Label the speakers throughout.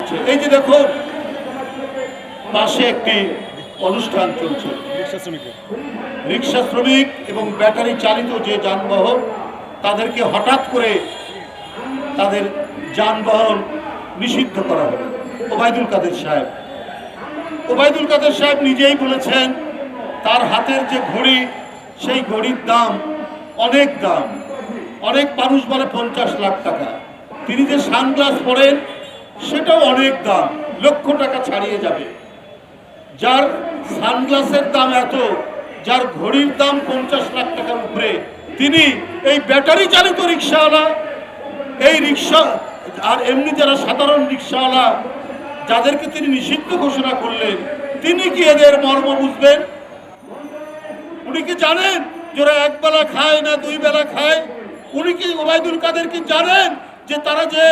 Speaker 1: করছে। এই যে দেখুন পাশে একটি অনুষ্ঠান চলছে, রিক্সা শ্রমিক এবং ব্যাটারি চালিত যে যানবাহন, তাদেরকে হঠাৎ করে তাদের যানবাহন নিষিদ্ধ করা হলো। ওবায়দুল কাদের সাহেব নিজেই বলেছেন তার হাতের যে ঘড়ি, সেই ঘড়ির দাম অনেক দাম, অনেক মানুষ বলে 50 লাখ টাকা। তিনি যে সানগ্লাস পরেন সেটাও অনেক দাম, লক্ষ টাকা ছাড়িয়ে যাবে। যার সানগ্লাসের দাম এত, যার ঘড়ির দাম 50 লাখ টাকার উপরে, তিনি এই ব্যাটারি চালিত রিক্সাওয়ালা, এই রিক্সা আর এমনি যারা সাধারণ রিক্সাওয়ালা যাদেরকে তিনি নিষিদ্ধ ঘোষণা করলেন, তিনি কি এদের মর্ম বুঝবেন? উনি কি জানেন যারা এক বেলা খায় না দুই বেলা খায়? উনি কি ওবায়দুল কাদের কি জানেন যে তারা যে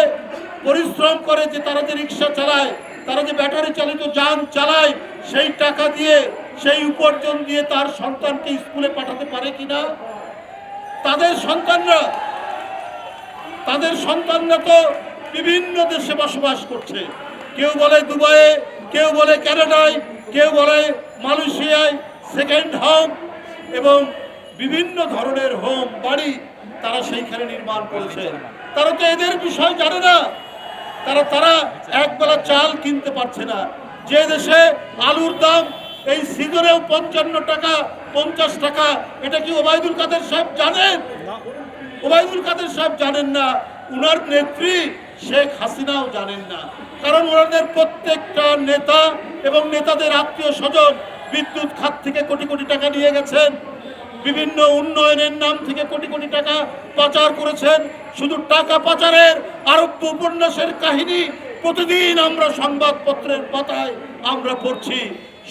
Speaker 1: পরিশ্রম করে, যে তারা যে রিক্সা চালায়, তারা যে ব্যাটারি চালিত যান চালায়, সেই টাকা দিয়ে, সেই উপার্জন দিয়ে তার সন্তানকে স্কুলে পাঠাতে পারে কিনা? তাদের সন্তানরা তো বিভিন্ন দেশে বসবাস করছে। কেউ বলে দুবাইয়ে, কেউ বলে কানাডায়, কেউ বলে মালয়েশিয়ায় সেকেন্ড হোম এবং বিভিন্ন ধরনের হোম বাড়ি তারা সেইখানে নির্মাণ করেছে। তারা তো এদের বিষয় জানে না। তারা একবেলা চাল কিনতে পারছে না। যে দেশে আলুর দাম এই সিজনেও 55 টাকা 50 টাকা, এটা কি ওবায়দুল কাদের সাহেব জানেন? ওবায়দুল কাদের সাহেব জানেন না, উনার নেত্রী শেখ হাসিনাও জানেন না। কারণ ওনাদের প্রত্যেকটা নেতা এবং নেতাদের আত্মীয় স্বজন বিদ্যুৎ খাত থেকে কোটি কোটি টাকা নিয়ে গেছেন, বিভিন্ন উন্নয়নের নাম থেকে কোটি কোটি টাকা পাচার করেছেন। শুধু টাকা পাচারের আরব্য উপন্যাসের কাহিনী প্রতিদিন আমরা সংবাদপত্রের পাতায় আমরা পড়ছি।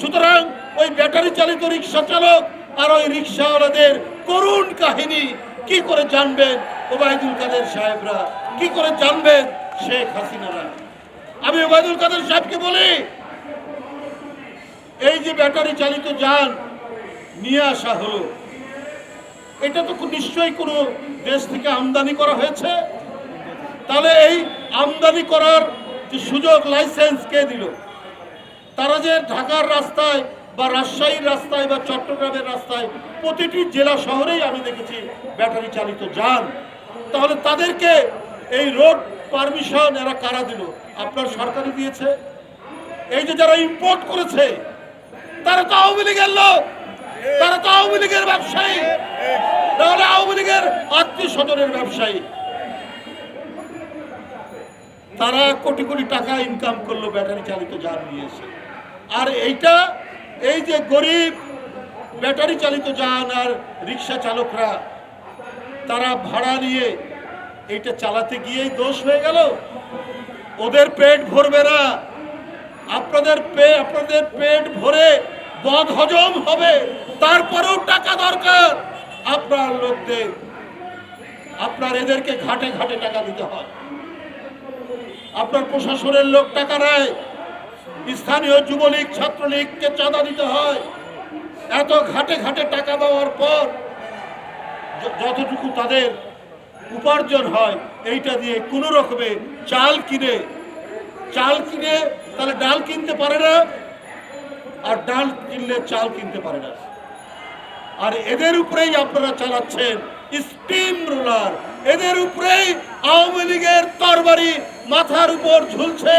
Speaker 1: সুতরাং ওই ব্যাটারি চালিত রিক্সা চালক আর ওই রিক্সাওয়ালাদের করুণ কাহিনী কি করে জানবেন ওবায়দুল কাদের সাহেবরা? কি করে জানবেন শেখ হাসিনারা? আমি ওবায়দুল কাদের সাহেবকে বলি, এই যে ব্যাটারি চালিত যান নিয়ে আসা হলো, এটা তো নিশ্চয়ই কোনো দেশ থেকে আমদানি করা হয়েছে। তাহলে এই আমদানি করার যে সুযোগ, লাইসেন্স কে দিল? তারা যে ঢাকার রাস্তায় বা রাজশাহীর রাস্তায় বা চট্টগ্রামের রাস্তায় প্রতিটি জেলা শহরেই আমি দেখেছি ব্যাটারি চালিত যান। তাহলে তাদেরকে এই রোড পারমিশন এরা কারা দিল? আপনার সরকারই দিয়েছে। এই যে যারা ইম্পোর্ট করেছে তারা তো আওয়ামী লীগের লোক, তারা তো আওয়ামী লীগের ব্যবসায়ী, তাহলে আওয়ামী লীগের আত্মীয় স্বজনের ব্যবসায়ী। তারা কোটি কোটি টাকা ইনকাম করলো ব্যাটারি চালিত যান নিয়ে এসে। আর এই যে গরিব ব্যাটারি চালিত যান আর রিক্সা চালকরা, তারা ভাড়া নিয়ে এইটা চালাতে গিয়েই দোষ হয়ে গেল। ওদের পেট ভরবে না, আপনাদের পেট ভরে বদ হজম হবে, তারপরেও টাকা দরকার আপনার লোকদের। আপনার এদেরকে ঘাটে ঘাটে টাকা দিতে হয়। আপনার প্রশাসনের লোক টাকা নেয়, স্থানীয় যুবলীগ ছাত্রলীগকে চাঁদা দিতে হয়। এত ঘাটে ঘাটে টাকা দেওয়ার পর যতটুকু তাদের উপার্জন হয়, এইটা দিয়ে কোনো রকমে চাল কিনে তাহলে ডাল কিনতে পারে না, আর ডাল কিনলে চাল কিনতে পারে না। আর এদের উপরেই আপনারা চালাচ্ছেন স্টিম রোলার, এদের উপরেই আওয়ামী লীগের তরবারি মাথার উপর ঝুলছে।